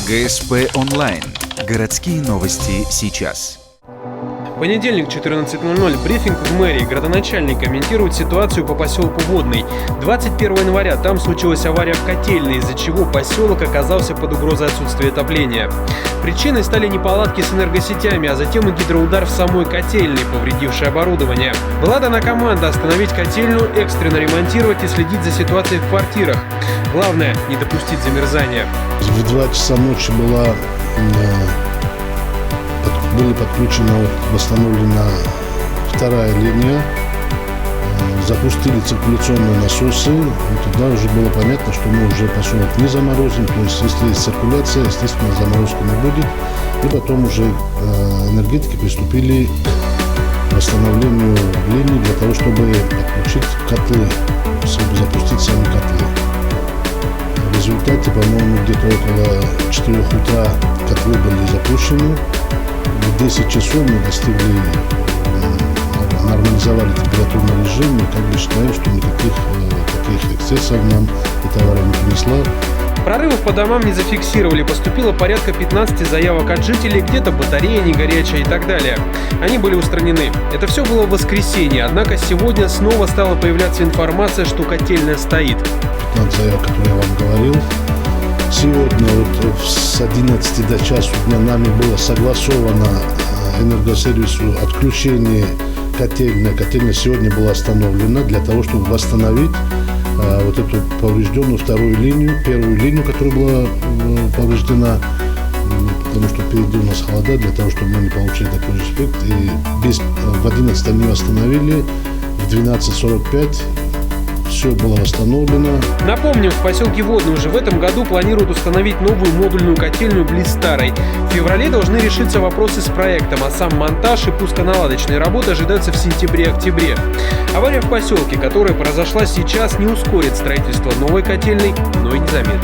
ГСП онлайн. Городские новости сейчас. Понедельник, 14:00. Брифинг в мэрии. Градоначальник комментирует ситуацию по поселку Водный. 21 января там случилась авария в котельной, из-за чего поселок оказался под угрозой отсутствия отопления. Причиной стали неполадки с энергосетями, а затем и гидроудар в самой котельной, повредивший оборудование. Была дана команда остановить котельную, экстренно ремонтировать и следить за ситуацией в квартирах. Главное – не допустить замерзания. В 2 часа ночи были подключена, восстановлена вторая линия, запустили циркуляционные насосы, и тогда уже было понятно, что мы уже поселок не заморозим, то есть если есть циркуляция, естественно, заморозки не будет, и потом уже энергетики приступили к восстановлению линий для того, чтобы подключить котлы, чтобы запустить сами котлы. В результате, по-моему, где-то около 4 утра котлы были запущены. В 10 часов мы достигли, нормализовали температурный режим, и считаем, что никаких таких эксцессов нам эта авария не принесла. Прорывов по домам не зафиксировали, поступило порядка 15 заявок от жителей, где-то батарея не горячая и так далее. Они были устранены. Это все было в воскресенье, однако сегодня снова стала появляться информация, что котельная стоит. 15 заявок, которые я вам говорил. Сегодня с 11 до часу дня нами было согласовано энергосервису отключение котельной. Котельная сегодня была остановлена для того, чтобы восстановить вот эту поврежденную вторую линию, первую линию, которая была повреждена, потому что впереди у нас холода, для того, чтобы мы не получили такой же эффект. И в 11 они восстановили, в 12:45 все было восстановлено. Напомним, в поселке Водный уже в этом году планируют установить новую модульную котельную близ старой. В феврале должны решиться вопросы с проектом, а сам монтаж и пусконаладочные работы ожидаются в сентябре-октябре. Авария в поселке, которая произошла сейчас, не ускорит строительство новой котельной, но и не замедлит.